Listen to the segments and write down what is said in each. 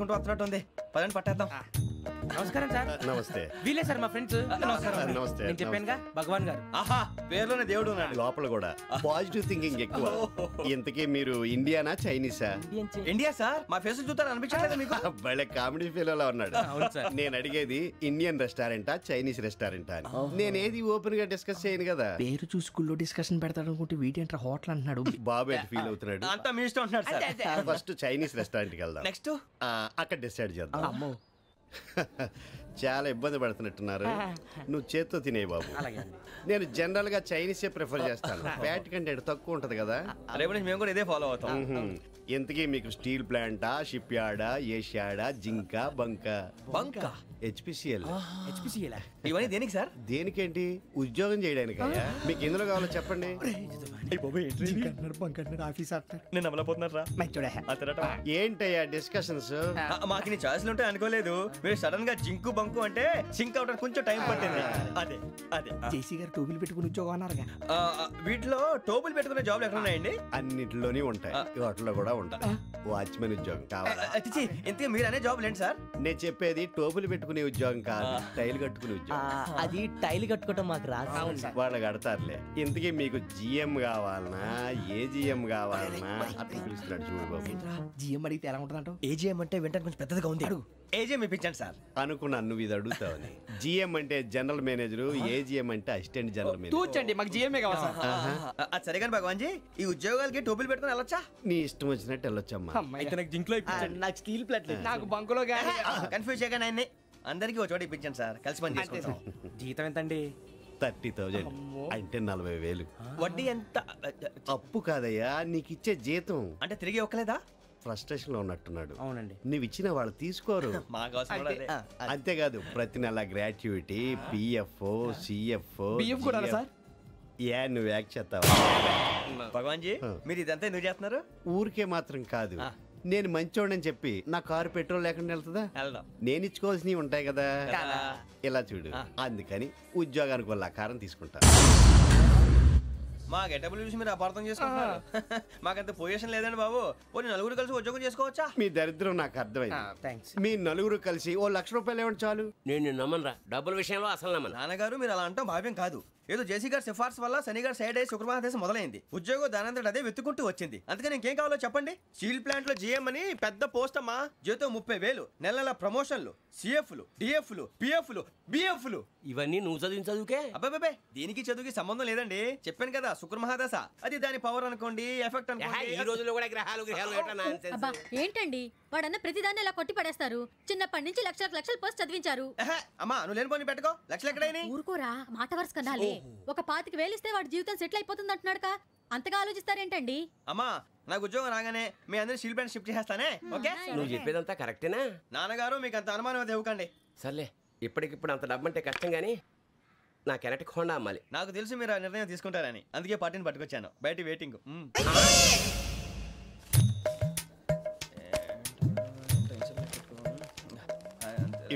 వస్తున్నట్టు ఉంది. పదండి పట్టేద్దాం. నమస్కారం సార్. నమస్తే. వీలే సార్ మా ఫ్రెండ్స్. నమస్తే. నేను చెప్పానుగా భగవాన్ గారు. ఆహా, పేర్లోనే దేవుడు ఉన్నాడు. లోపల కూడా పాజిటివ్ థింకింగ్ ఎక్కువ. ఇంతకీ మీరు ఇండియానా చైనీసా? India sir. మా ఫేస్ చూస్తారు అనిపించలేదు మీకు? భలే కామెడీ ఫీల్ అలా ఉన్నాడు. అవును సార్. నేను అడిగేది ఇండియన్ రెస్టారెంటా చైనీస్ రెస్టారెంటా అని. నేనేది ఓపెన్ గా డిస్కస్ చేయను కదా. పేరు చూసి స్కూల్లో డిస్కషన్ పెడతాడు అనుకుంటే వీటేంట్రా హోటల్ అంటున్నాడు. బాబు ఎట్ ఫీల్ అవుతున్నాడు. అంతా మీ ఇష్టం ఉంటున్నాడు సార్. ఫస్ట్ చైనీస్ రెస్టారెంట్ కి వెళ్దాం. నెక్స్ట్ అక్కడ డిసైడ్ చేద్దాం. అమ్మో. చాలా ఇబ్బంది పడుతున్నట్టున్నారు. నువ్వు చేత్తో తినే బాబు. నేను జనరల్ గా చైనీసే ప్రిఫర్ చేస్తాను. ఫ్యాట్ కంటెంట్ తక్కువ ఉంటది కదా. రేపు నుంచి మేము కూడా ఇదే ఫాలో అవుతాం. ఇంతకీ మీకు స్టీల్ ప్లాంటా, షిప్ యార్డా, ఏషియాడా, జింక, బంకా? బంకా, హెచ్పిసిఎల్. ఇవన్నీ దేనికి సార్? దేనికేంటి? ఉద్యోగం చేయడానికి. మీకు ఎందులో కావాలో చెప్పండి. నేను అమలపోతున్నారా? ఏంటయ్యా డిస్కషన్స్? మాకు నీ ఛాయిస్లు ఉంటాయి అనుకోలేదు. మీరు సడన్ గా జింకు బంకు అంటే సింక్ అవడానికి కొంచెం టైం పట్టింది. అదే అదే జేసీ గారు టోపీలు పెట్టుకుని ఉద్యోగం అన్నారుగా. వీటిలో టోపులు పెట్టుకునే జాబ్లు ఎక్కడ ఉన్నాయండి? అన్నిటిలోనే ఉంటాయి. వాటిలో కూడా ఉంటాయి. వాచ్మెన్ ఉద్యోగం కావాలా? ఇంతకీ మీరు అనే జాబ్ ఏంటి సార్? నేను చెప్పేది టోపులు పెట్టుకునే ఉద్యోగం కాదు, టైల్ కట్టుకునే ఉద్యోగం. అది టైల్ కట్టుకోవటం మాకు రాదు. వాళ్ళు కడతారులే. ఇంతకీ మీకు జిఎం కావాలనా, ఏ జిఎం కావాలనా? అట్లా పిలుస్తున్నాడు చూడు బాబు. జిఎం అడిగితే ఎలా ఉంటుందంట? ఏజీఎం అంటే వింటానికి కొంచెం పెద్దదిగా ఉంది. ఏజీఎం ఇప్పించండి సార్. అనుకున్నాను నువ్వు ఇది అడుగుతావని. జిఎం అంటే జనరల్ మేనేజర్, ఏజిఎం అంటే అసిస్టెంట్ జనరల్ మేనేజర్. తూచండి, మాకు జిఎంఏ కావాలి సార్. అది సరే కానీ భగవాన్ జీ, ఈ ఉద్యోగాలకి టోపులు పెట్టుకుని వెళ్ళొచ్చా? నీ ఇష్టం వచ్చినట్టు వెళ్ళొచ్చమ్మా. నాకు జింక్లో నాకు స్టీల్ ప్లేట్ నాకు బంకులో గానీ. కన్ఫ్యూజ్ చేయగానే ఆయన్ని అందరికీ ఒక చోట ఇప్పించండి సార్. కలిసి పని చేసుకుంటాం. జీతం ఎంతండి? 30,000 అంటే 40,000. వడ్డీ ఎంత? అప్పు కాదయ్యా, నీకు ఇచ్చే జీతం. అంటే తిరిగి ఒక్కలేదా? ఫ్రస్ట్రేషన్ లో ఉన్నట్టున్నాడు. అవునండి. నువ్వు ఇచ్చిన వాళ్ళు తీసుకోరు. అంతేకాదు ప్రతి నెల గ్రాట్యుటీ, పిఎఫ్, సిఎఫ్. బిఎఫ్ కూడా సార్? ఏ నువ్వు యాక్ట్ చేస్తావా? భగవాన్ జీ, మీరు ఇదంతా ఎందుకు చేస్తున్నారు? ఊరికే మాత్రం కాదు. నేను మంచోడని చెప్పి నా కారు పెట్రోల్ లేకుండా వెళ్తుందా? నేను ఇచ్చుకోవాల్సినవి ఉంటాయి కదా. ఇలా చూడు, అందుకని ఉద్యోగానికి వాళ్ళ ఆకారం తీసుకుంటా. మా గెటబుల్ చూసి మీరు అపార్థం చేసుకుంటున్నారు. మాకంత పొజిషన్ లేదండి బాబు. పోనీ నలుగురు కలిసి ఉద్యోగం చేసుకోవచ్చా? మీ దరిద్రం నాకు అర్థమైంది. మీ నలుగురు కలిసి ఓ ₹1,00,000 ఇవ్వండి చాలు. నేను నమ్మనరా, డబ్బుల విషయంలో అసలు నమ్మను. నాన్నగారు మీరు అలా అంటాం భావ్యం కాదు. ఏదో జేసీ గారి సిఫార్సు వల్ల శని గారు సైడ్ అయ్యి శుక్రవారం మొదలైంది. ఉద్యోగం దానంతటి అదే వెతుకుంటూ వచ్చింది. అందుకని ఇంకేం కావాలో చెప్పండి. స్టీల్ ప్లాంట్ లో జిఎం అని పెద్ద పోస్ట్ అమ్మా. జీతం 30,000, నెల నెల ప్రమోషన్లు, సిఎఫ్లు, డిఎఫ్లు, పిఎఫ్లు, బిఎఫ్లు. ఇవన్నీ నువ్వు చదివిన చదువుకే? అబ్బాబే, దీనికి చదువుకి సంబంధం లేదండి. చెప్పాను కదా, శుక్ర మహాదశ. అది దాని పవర్ అనుకోండి, ఎఫెక్ట్ అనుకోండి. ఈ రోజుల్లో కూడా గ్రహాలు ఏంటండి వాడన్న ప్రతిదాన్ని ఇలా కొట్టి పడేస్తారు. చిన్నప్పటి నుంచి లక్షలు పోస్ట్ చదివించారు. అమ్మా నువ్వు లేని పోనీ పెట్టుకో. లక్షలు ఎక్కడైనా ఊరుకోరా, మాట వరుస కనాలి. ఒక 25,000 ఇస్తే వాడి జీవితం సెటిల్ అయిపోతుంది అంటున్నాడుగా. అంతగా ఆలోచిస్తారేంటండి? అమ్మా నాకు ఉద్యోగం రాగానే మీ అందరూ స్టీల్ ప్లాంట్ షిఫ్ట్ చేస్తానే. ఓకే, నువ్వు చెప్పేదంతా కరెక్టేనా? నాన్నగారు మీకు అంత అనుమానం అది ఇవ్వకండి. సర్లే, ఇప్పటికిప్పుడు అంత డబ్బు అంటే కష్టం గానీ నాకు ఎలక్ట్రిక్ హోండా అమ్మాలి. నాకు తెలుసు మీరు ఆ నిర్ణయం తీసుకుంటారని, అందుకే పార్టీని పట్టుకొచ్చాను. బయట వెయిటింగ్.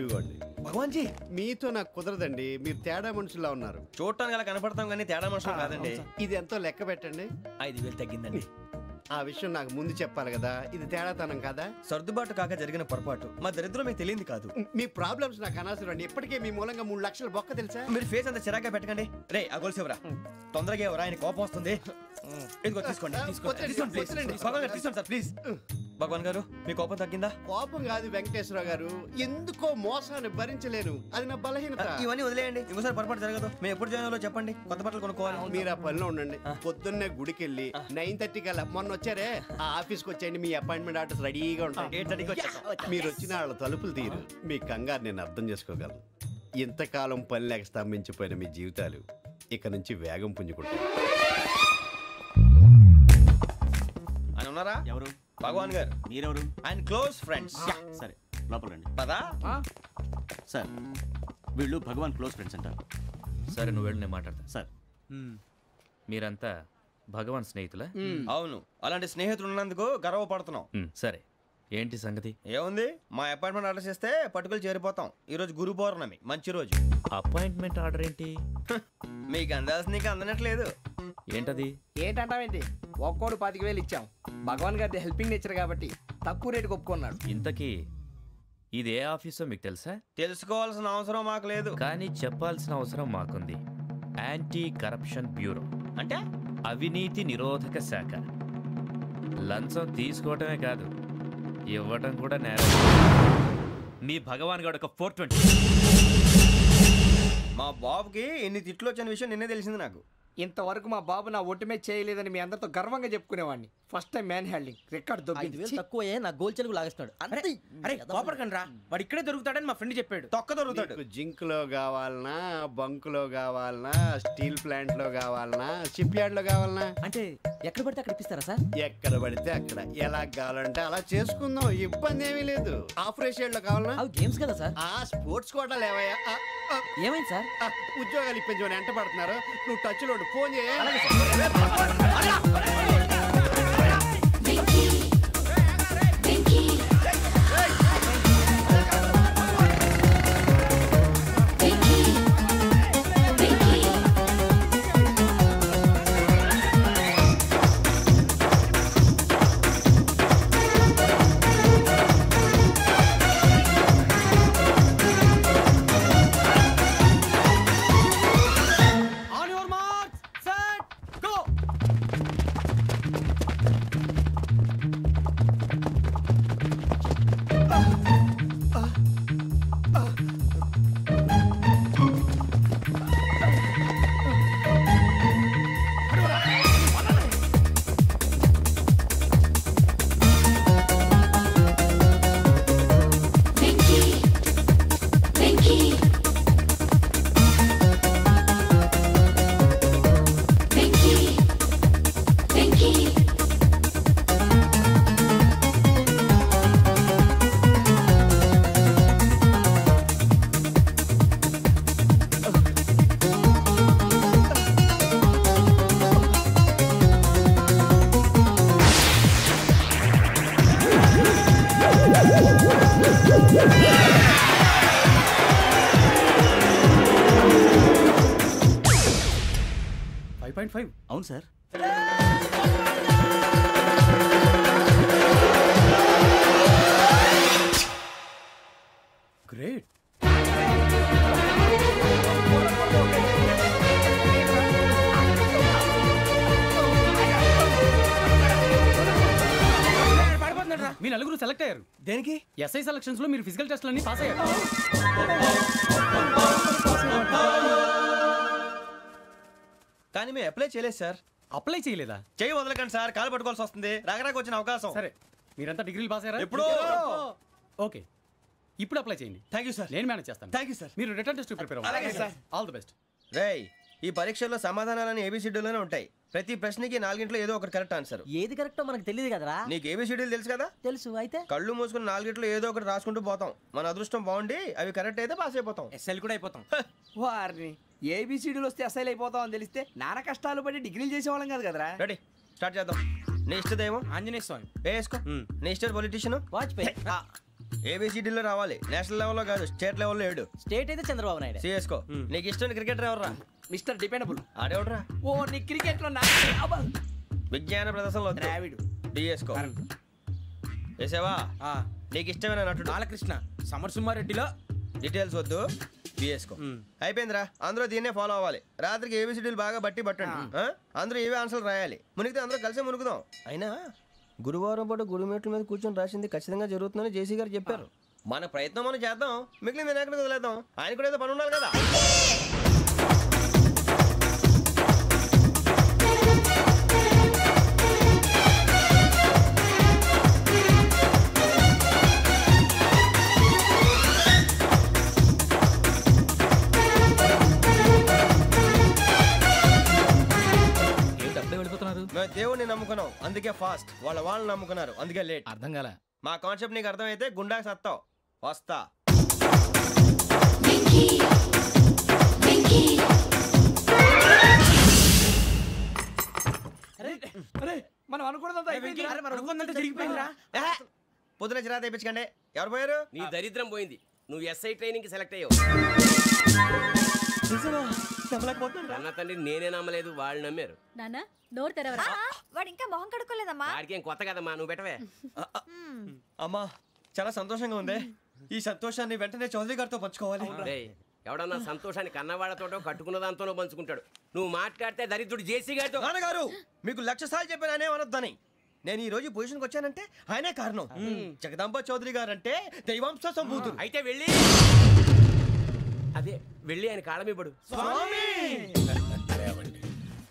ఇవ్వండి. భగవాన్ జీ, మీతో నాకు కుదరదండి. మీరు తేడా మనుషుల్లా ఉన్నారు. చూడటానికి అలా కనపడతాం కానీ తేడా మనుషులు కాదండి. ఇది ఎంతో లెక్క పెట్టండి. 5,000 తగ్గిందండి. ఆ విషయం నాకు ముందు చెప్పాలి కదా. ఇది తేడాతనం కదా. సర్దుబాటు కాక జరిగిన పొరపాటు. మా దరిద్రం మీకు తెలియదు కాదు. మీ ప్రాబ్లమ్స్ నాకు అనవసరం అండి. ఇప్పటికే మీ మూలంగా 3 లక్షల బొక్క తెలుసా. మీరు ఫేస్ అంత చిరాగ్గా పెట్టకండి. రే ఆ గొలుసు ఎవరా? తొందరగా ఎవరా, ఆయన కోపం వస్తుంది. ఇదిగో తీసుకోండి. తీసుకోండి సార్ ప్లీజ్. భగవాన్ గారు మీ కోపం తగ్గిందా? కోపం కాదు వెంకటేశ్వర గారు, ఎందుకో మోసాన్ని భరించలేను. అది నా బలహీనత. ఇవన్నీ వదిలేయండి, ఇంకోసారి పొరపాటు జరగదు. మేము ఎప్పుడు జాయిన్ అవ్వాలో చెప్పండి, కొత్త బట్టలు కొనుక్కోవాలి. మీరు ఆ పనిలో ఉండండి. పొద్దున్నే గుడికి వెళ్ళి 9:30 కల్లా, మొన్న వచ్చారే ఆ ఆఫీస్కి వచ్చేయండి. మీ అపాయింట్మెంట్ ఆర్డర్స్ రెడీగా ఉంటాయి. 8:30 మీరు వచ్చిన వాళ్ళ తలుపులు తీరు. మీ కంగారు నేను అర్థం చేసుకోగలను. ఇంతకాలం పని లేక స్తంభించిపోయిన మీ జీవితాలు ఇక నుంచి వేగం పుంజుకుంటాయి. అని ఉన్నారా? ఎవరు? భగవాన్ గారు. మీరెవరు? ఆయన క్లోజ్ ఫ్రెండ్స్. సరే లోపల రండి. పదా సార్, వీళ్ళు భగవాన్ క్లోజ్ ఫ్రెండ్స్ అంటారు. సరే నువ్వు వెళ్ళి నేను మాట్లాడతా. సార్, మీరంతా భగవాన్ స్నేహితులా? అవును, అలాంటి స్నేహితులు ఉన్నందుకు గర్వపడుతున్నాం. సరే, ఏంటి సంగతి? ఏముంది, మా అపాయింట్మెంట్ ఆర్డర్ చేస్తే పట్టుకులు చేరిపోతాం. ఈ రోజు గురు పౌర్ణమి, మంచి రోజు. అపాయింట్మెంట్ ఆర్డర్ ఏంటి? మీకు అందాల్సిన నీకు అందనట్లేదు. ఏంటది? ఏంటంటావేంటి? ఒక్కోడు 25,000 ఇచ్చాం. భగవాన్ గారి హెల్పింగ్ నేచర్ కాబట్టి తక్కువ రేటుకి ఒప్పుకున్నాడు. ఇంతకీ ఇది ఏ ఆఫీసో మీకు తెలుసా? తెలుసుకోవాల్సిన అవసరం మాకు లేదు. కానీ చెప్పాల్సిన అవసరం మాకుంది. యాంటీ కరప్షన్ బ్యూరో అంటే అవినీతి నిరోధక శాఖ. లంచం తీసుకోవటమే కాదు, ఇవ్వటం కూడా నేరం. మీ భగవాన్ గారు ఒక 420. మా బాబుకి ఎన్ని తిట్లు వచ్చిన విషయం నిన్నే తెలిసింది నాకు. ఇంతవరకు మా బాబు నా ఒట్టుమే చేయలేదని మీ అందరితో గర్వంగా చెప్పుకునేవాడిని. First time man handing record దొబ్బింది. తక్కువ నా గోల్ చెలుగు లాగేస్తున్నాడు. అరే కోపడకండి రా, వాడు ఇక్కడే దొరుకుతాడని మా ఫ్రెండ్ చెప్పాడు. తొక్క దొరుకుతాడు. మీకు జింక్ లో కావాలనా, బంక్ లో కావాలనా, స్టీల్ ప్లాంట్ లో కావాలనా, షిప్ యార్డ్ లో కావాలనా? అంటే ఎక్కడ పడితే అక్కడ ఇప్పిస్తారా సార్? ఎక్కడ పడితే అక్కడ, ఎలా కావాలంటే అలా చేసుకుందాం, ఇబ్బంది ఏమీ లేదు. ఆపరేషన్ లో కావాలనా? అవి గేమ్స్ కదా సార్. ఆ స్పోర్ట్స్ కోటా లేవయ్యా. ఏమైంది సార్? ఉద్యోగాలు ఇప్పించమని ఎంట పడుతున్నారు. నువ్వు టచ్ లో ఫోన్ చేయ. అవును సార్. గ్రేట్. మీ నలుగురు సెలెక్ట్ అయ్యారు. దేనికి? ఎస్ఐ సెలక్షన్స్ లో మీరు ఫిజికల్ టెస్ట్లన్నీ పాస్ అయ్యారు. కానీ మేము అప్లై చేయలేదు సార్. అప్లై చేయలేదా? చేయి వదలకండి సార్, కాలు పట్టుకోవాల్సి వస్తుంది. రాగరాకు వచ్చిన అవకాశం. సరే, మీరంతా డిగ్రీలు పాస్ అయ్యారా? ఎప్పుడో. ఓకే, ఇప్పుడు అప్లై చేయండి. Thank you sir. నేను మేనేజ్ చేస్తాను. Thank you sir. మీరు రిటర్న్ టెస్ట్ ప్రిపేర్ అలాగే అవ్వండి. సార్. All the best. రేయ్, ఈ పరీక్షల్లో సమాధానాలని ఏబిసిడ్యూల్లోనే ఉంటాయి. ప్రతి ప్రశ్నకి 4 ఏదో ఒకటి కరెక్ట్ ఆన్సర్. ఏది కరెక్టో మనకు తెలియదు కదరా. నీకు ఏబిసిడ్యూల్ తెలుసు కదా? తెలుసు. అయితే కళ్ళు మూసుకుని 4 ఏదో ఒకటి రాసుకుంటూ పోతాం. మన అదృష్టం బాగుండి అవి కరెక్ట్ అయితే పాస్ అయిపోతాం. ఎస్ఎల్ కూడా అయిపోతాం. వారిని ఏబిసిడీలు వస్తే ఎస్ఐలు అయిపోతాం అని తెలిస్తే నానా కష్టాలు పడి డిగ్రీలు చేసేవాళ్ళం కాదు కదరా. రెడీ, స్టార్ట్ చేద్దాం. నీ ఇష్టదేమో ఆంజనేయ స్వామి. వేసుకో. నీ ఇష్ట పొలిటీషియన్ వాజ్పేయి. ఏబిసిడీలో రావాలి. నేషనల్ లెవెల్లో కాదు, స్టేట్ లెవెల్లో 7. స్టేట్ అయితే చంద్రబాబు నాయుడు. సిఎస్కో. నీకు ఇష్టం క్రికెటర్ ఎవర్రా? Mister dependable. ఆడేవడరా? ఓ నీ క్రికెట్ లో విజ్ఞాన ప్రదర్శనలో ద్రావిడు. డిఎస్కో. వేసావా? నీకు ఇష్టమైన నటుడు? బాలకృష్ణ. సమర్ సుమారెడ్డిలో డీటెయిల్స్ వద్దు, బిఎస్కో. అయిపోయిందిరా. అందరూ దీన్నే ఫాలో అవ్వాలి. రాత్రికి ఏబిసిడీలు బాగా బట్టి పట్టండి. అందరూ ఏవే ఆన్సర్లు రాయాలి. మునిగితే అందరూ కలిసి మునుగుదాం. అయినా గురువారం పాటు గురుమేట్ల మీద కూర్చొని రాసింది ఖచ్చితంగా జరుగుతుందని జేసీ గారు చెప్పారు. మన ప్రయత్నం మనం చేద్దాం, మిగిలింది నేను ఎక్కడికి వదిలేద్దాం. ఆయన కూడా ఏదో పని ఉండాలి కదా. మేము దేవుడిని నమ్ముకున్నాం, అందుకే ఫాస్ట్. వాళ్ళు నమ్ముకున్నారు, అందుకే లేట్. అర్థం కాల. మా కాన్సెప్ట్ నీకు అర్థమైతే గుండాకి సత్తావు. వస్తా. మనం అనుకున్నదంతా జరిగిపోయిందిరా. పొద్దున చిరా తెప్పించకండి. ఎవరు పోయారు? నీ దరిద్రం పోయింది. నువ్వు ఎస్ఐ ట్రైనింగ్ కి సెలెక్ట్ అయ్యావు. అన్న తండ్రి నేనే నమ్మలేదు, వాళ్ళు నమ్మారు. నాన్న డోర్ తెరవరా. వాడు ఇంకా మొహం కడుక్కోలేదమ్మా. వాడికి ఏం కొత్త కదమ్మా, నువ్వు పెట్టవే. అమ్మా చాలా సంతోషంగా ఉంది. ఈ సంతోషాన్ని వెంటనే చౌదరి గారితో పంచుకోవాలి. రేయ్, ఎవడన్నా సంతోషాన్ని కన్నవాళ్లతోటో కట్టుకున్న దాంతోనో పంచుకుంటాడు. నువ్వు మాట్లాడితే దరిద్రుడు జేసీ గారితో. నాన్నగారు మీకు 1,00,000 సార్లు చెప్పాను అనే అనొద్దని. నేను ఈ రోజు పొజిషన్కి వచ్చానంటే ఆయనే కారణం. జగదాంబ చౌదరి గారు అంటే దైవాంశ సంభూతుడు. అయితే వెళ్ళి అదే వెళ్ళి ఆయన కాళ్ళమివ్వడు.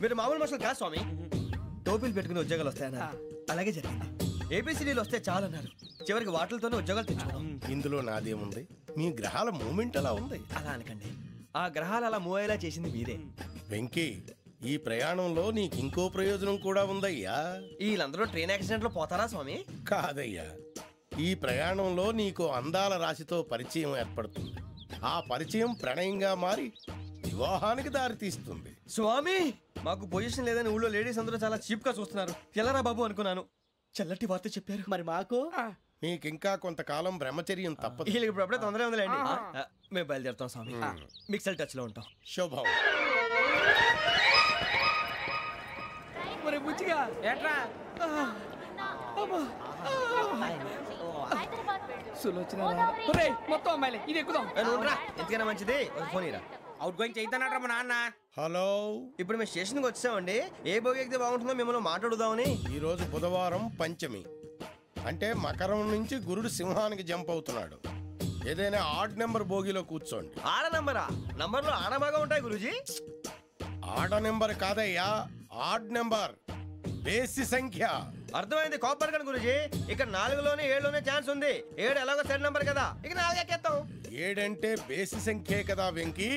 మీరు మామూలు మనుషులు కాదు స్వామి. టోపీలు పెట్టుకుని ఉద్యోగాలు వస్తాయన్నారు, అలాగే జరిగింది. ఏబిసిడీలు వస్తే చాలన్నారు, చివరికి వాటిలతోనే ఉద్యోగాలు తెచ్చుకున్నాం. ఇందులో నాదేముంది? మీ గ్రహాల మూమెంట్ అలా ఉంది. అలా అనకండి, ఆ గ్రహాలు అలా మూవ్ అయ్యేలా చేసింది మీరే. వెంకీ, ఈ ప్రయాణంలో నీకు ఇంకో ప్రయోజనం కూడా ఉందయ్యా. వీళ్ళందరూ ట్రైన్ యాక్సిడెంట్ లో పోతారా స్వామి? కాదయ్యా, ఈ ప్రయాణంలో నీకు అందాల రాశితో పరిచయం ఏర్పడుతుంది. ఆ పరిచయం ప్రణయంగా మారి వివాహానికి దారితీస్తుంది. స్వామి, మాకు పొజిషన్ లేదని ఊళ్ళో లేడీస్ అందరూ చాలా చీప్ గా చూస్తున్నారు. ఎలారా బాబు అనుకున్నాను, చల్లటి వార్త చెప్పారు. మరి మాకు నీకింకా కొంతకాలం బ్రహ్మచర్యం తప్పదు. వీళ్ళకి ఇప్పుడు అప్పుడే తొందరగా ఉందిలేండి. మేము బయలుదేరుతాం స్వామి, మిక్సెల్ టచ్ లో ఉంటాం. శుభం. మొత్తం అమ్మాయిలే, ఇది ఎక్కుదాం. ఎందుకైనా మంచిది ఒక ఫోన్ ఇరా. అవుట్ గోయింగ్ చేద్దానట్రా మా నాన్న. హలో, ఇప్పుడు మేము స్టేషన్కి వచ్చామండి. ఏ బోగి ఎక్కితే బాగుంటుందో మిమ్మల్ని మాట్లాడుదామని. ఈరోజు బుధవారం పంచమి, అంటే మకరం నుంచి గురుడు సింహానికి జంప్ అవుతున్నాడు. ఏదైనా ఆడ్ నెంబర్ బోగిలో కూర్చోండి. ఆడ నంబరా? నంబర్లో ఆడ బాగా ఉంటాయి గురూజీ. ఆడ నెంబర్ కాదయ్యా, ఆడ్ నెంబర్, బేసి సంఖ్య. అర్థమైంది, కాపర్ కన్ గురూజీ. ఇక్కడ 4లోనే 7లోనే ఛాన్స్ ఉంది. 7 ఎలాగో సెడ్ నంబర్ కదా, ఇక 4 ఎక్కేస్తాం. 7 అంటే బేసి సంఖ్యే కదా వెంకీ.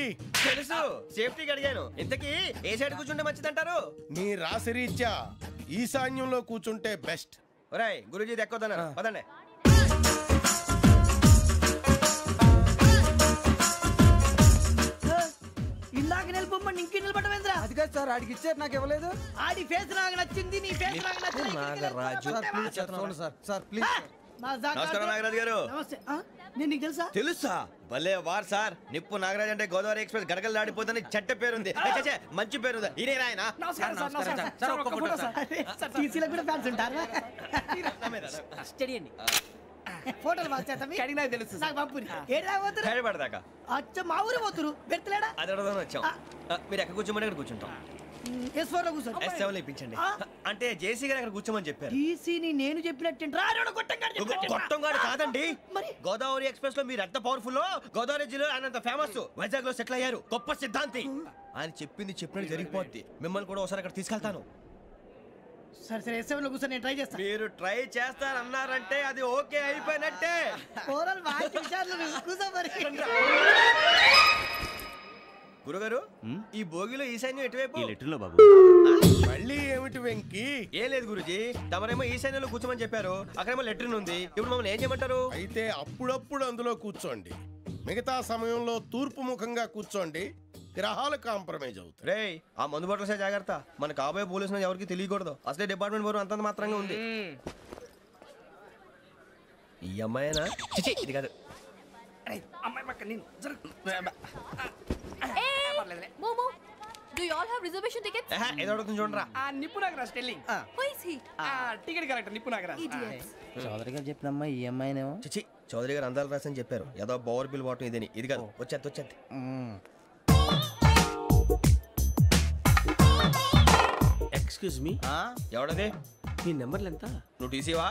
తెలుసు, సేఫ్టీకి అడిగాను. ఇంతకీ ఏ సైడ్ కూర్చుంటే మంచిదంటారు? నీ రాశి రీత్యా ఈశాన్యంలో కూర్చుంటే బెస్ట్. ఒరాయ్, గురూజీ దెక్కొద్దన్నారు, పదండి. ఇందాక నిలబొమ్మని ఇంకే నిలబడమేంద్రా? అది కాదు సార్, ఆడికి ఇచ్చారు, నాకు ఇవ్వలేదు. ఆడి ఫేస్ నాకు నచ్చింది, నీ ఫేస్ నాకు నచ్చింది. Sir please. నమస్కారం నాగరాజు గారు. నమస్తే. నేను నీకు తెలుసా? తెలుసా? భలే వార్ సార్. నిప్పు నాగరాజ్ అంటే గోదావరి ఎక్స్ప్రెస్ గడగలు దాడిపోతుంది చెట్ట పేరుంది. మంచి పేరు. ఇదే ఆయన. నమస్కారం సార్, నమస్కారం సార్. ఒక్క ఫోటో సార్. సార్ టీసీలో కూడా ఫ్యాన్స్ ఉంటారా? స్టడీ అండి. ఫోటోలు మార్చేస్తాం. కడిగి నాకు తెలుసు. నాకు పంపుని. ఏడు రాబోతురు? హైదరాబాద్. అచ్చ మా ఊరు పోతురు. పెడతలేడా? అది అడగదామని వచ్చాం. మీరు ఎక్కడ కూర్చోమని అక్కడ కూర్చుంటాం. S4 లో కూర్చో. S7 ఇప్పించండి. అంటే జేసీ గారు అక్కడ కూర్చోమని చెప్పారు. టీసీని నేను చెప్పినట్టు గొట్టంగాడు కాదండి. గోదావరి ఎక్స్ప్రెస్ లో మీరు ఎంత పవర్ఫుల్, గోదావరి జిల్లా ఆయన ఫేమస్. వైజాగ్ లో సెటిల్ అయ్యారు, గొప్ప సిద్ధాంతి. ఆయన చెప్పింది చెప్పినట్టు జరిగిపోద్ది. మిమ్మల్ని కూడా ఒకసారి అక్కడ తీసుకెళ్తాను. సరే సరే, S7 లో కూర్చొని నేను ట్రై చేస్తాను. మీరు ట్రై చేస్తారన్నారంటే అది ఓకే అయిపోయినట్టే. గురుగారు, ఈ భోగిలో ఈశాన్యం ఎటువైపు? ఈ లెటర్లో బాబు. మళ్ళీ ఏమిటి వెంకీ? ఏం లేదు గురుజీ, తమరేమో ఈశాన్యంలో కూర్చోమని చెప్పారు, అక్కడేమో లెటర్ ఉంది. ఇప్పుడు మమ్మల్ని ఏం చేయమంటారు? అయితే అప్పుడప్పుడు అందులో కూర్చోండి, మిగతా సమయంలో తూర్పు ముఖంగా కూర్చోండి. గ్రహాలు కాంప్రమైజ్ అవుతాయి. రే, ఆ మందు బట్టలసే జాగ్రత్త. మన కాబోయే పోలీసులు ఎవరికి తెలియకూడదు. అసలే డిపార్ట్మెంట్ బోరు అంతంత మాత్రంగా ఉంది. ఈ అమ్మాయినా? చిచి, ఇది కాదు. అమ్మాయి పక్క నేను. Momo, do you all have reservation tickets? ఏదో అడుగుతుంది చూడరా. నిప్పు Nagaraj telling. Who is he? Ticket correct, నిప్పు నాగరాజ్. Idiots. చౌదరి గారు చెప్పినమ్మా ఈ అమ్మాయినేమో. చిచి, చౌదరి గారు అందాలు రాసని చెప్పారు. ఏదో బోర్ బిల్ వాటం ఇదని. ఇది కాదు, వచ్చేది. Excuse me, ఎవడది? మీ నెంబర్లు ఎంత? నువ్వు టీసీవా?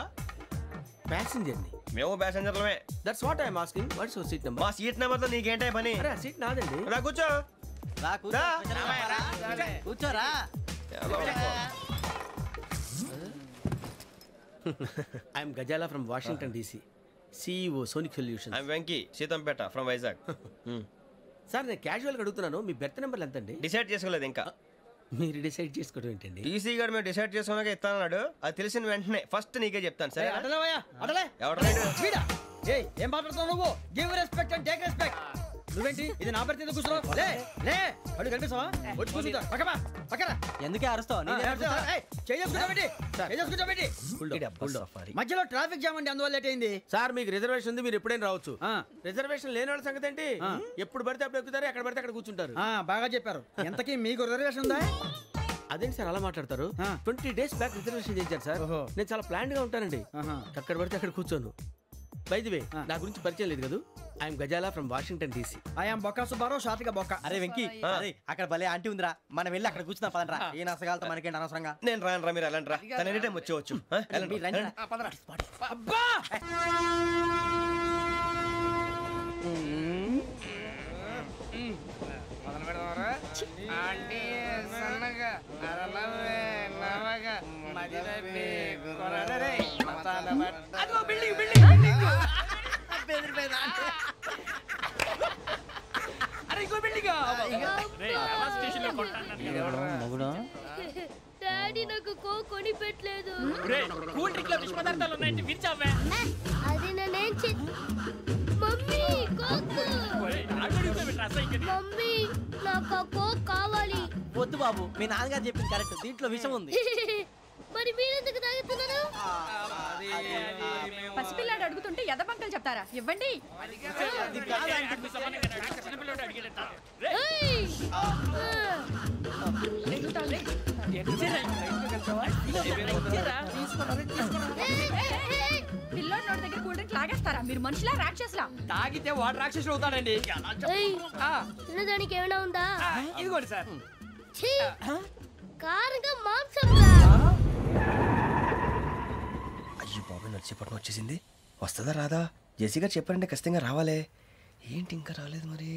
ప్యాసింజర్ ని. మేము ప్యాసెంజర్లమే. That's what I'm asking. What's your seat number? మా సీట్ నెంబర్ తో నీకేంటే పని? అరే, ఆ సీట్ నాదండి. రా కూర్చో. రా. కూర్చోరా. I'm Gazala from Washington DC, CEO sonic solutions. I'm Venky, Seethampeta from Vizag. Sir, నేను క్యాజువల్గా అడుగుతున్నాను, మీ బెర్త్ నెంబర్లు ఎంత అండి? డిసైడ్ చేసుకోలేదు ఇంకా. మీరు డిసైడ్ చేసుకోవడం ఏంటండి? టీసీ గారు మేము డిసైడ్ చేసుకున్నాక ఇస్తానన్నాడు. అది తెలిసిన వెంటనే ఫస్ట్ నీకే చెప్తాను. సరే? అడలే ఎవరు? ఏం మాట్లాడుతావు నువ్వు? Give respect and take respect. నువ్వేంటి ఇది నా పరిస్థితి ఎందుకు కూర్చున్నావు? లే లే, అడుగు కనిపిస్తావా? వచ్చి కూర్చుంటా. పక్కన ఎందుకే అరుస్తావు? మధ్యలో ట్రాఫిక్ జామ్ అండి, అందువల్ల లేట్ అయింది. సార్, మీకు రిజర్వేషన్ ఉంది, మీరు ఎప్పుడైనా రావచ్చు. రిజర్వేషన్ లేని వాళ్ళ సంగతి ఏంటి? ఎప్పుడు పడితే అప్పుడు ఎక్కుతారు, ఎక్కడ పడితే అక్కడ కూర్చుంటారు. బాగా చెప్పారు. ఎంతకీ మీకు రిజర్వేషన్ ఉందా? అదేంటి సార్ అలా మాట్లాడతారు? 20 days బ్యాక్ రిజర్వేషన్ చేశారు సార్. నేను చాలా ప్లాన్డ్ గా ఉంటానండి. అక్కడ పడితే అక్కడ కూర్చోను. బై ది వే నా గురించి పరిచయం లేదు కదా. I'm Gazala from Washington DC. I'm Bokka Subbarao షాతిక బొక్క. అరే వెంకీ అరే అక్కడ భలే ఆంటీ ఉందిరా, మనం వెళ్ళి అక్కడ కూర్చున్నా పదండ్రా. ఏ నసగాలతో మనకేంటి అనవసరంగా. నేను రాను రా, మీరు వెళ్ళండి రా. తన ఎనీ టైం వచ్చేవచ్చు. అబ్బా డాడీ నాకు కోక్ కొని పెట్టలేదు. అది నేనేం మమ్మీ కోక్. మమ్మీ నాకు ఆ కోక్ కావాలి. వద్దు బాబు, మీ నాన్నగారు చెప్పింది కరెక్ట్, దీంట్లో విషయం ఉంది. మరి మీరెందుకు తాగుతున్నారు? పసిపిల్లాడు అడుగుతుంటే ఎదబంకలు చెప్తారా? ఇవ్వండి. పిల్లోడి నోటి దగ్గర కూల్ డ్రింక్ లాగేస్తారా? మీరు మనుషులా రాక్షసులా? తాగితే వాడు రాక్షసుడు అవుతాడండి. తినడానికి ఏమైనా ఉందా? ఇదిగోండి సార్. కారంగా మాంసం. అయ్యో బాబు, నడిచేపట్నం వచ్చేసింది. వస్తుందా రాదా? జెసి గారు చెప్పారంటే ఖచ్చితంగా రావాలే. ఏంటి ఇంకా రాలేదు మరి?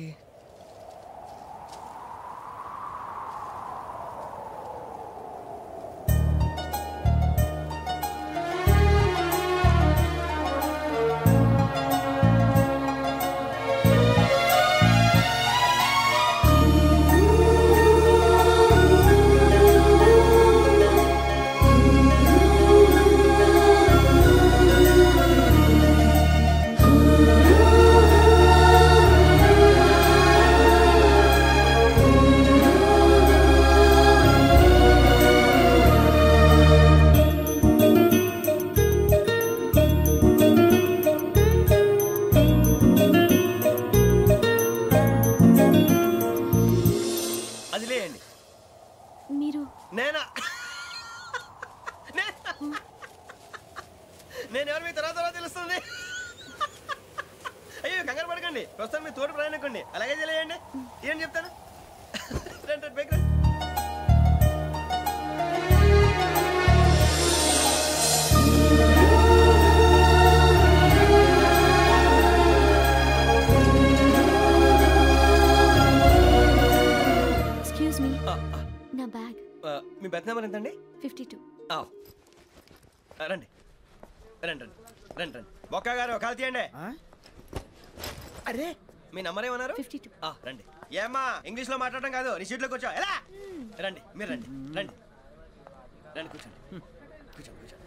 నేను ఎవరు మీ తర్వాత తెలుస్తుంది. అయ్యో కంగారు పడకండి, ప్రస్తుతం మీ తోటి ప్రయాణకండి. అలాగే తెలియండి. ఏం చెప్తాను రండి బైక్ రండి. ఎక్స్క్యూజ్ మీ, నా బ్యాగ్. మీ బెత్ నెంబర్ ఎంతండి? 52. రండి రండి రండి రండి రండి. బొక్క గారు కాల్ తీయండి. అరే మీ నంబర్ ఏమన్నారు? 52. రండి. ఏమ్మా ఇంగ్లీష్ లో మాట్లాడడం కాదు, నీ సీట్లోకి వచ్చా ఎలా? రండి మీరు రండి రండి రండి కూర్చోండి కూర్చోండి కూర్చోండి.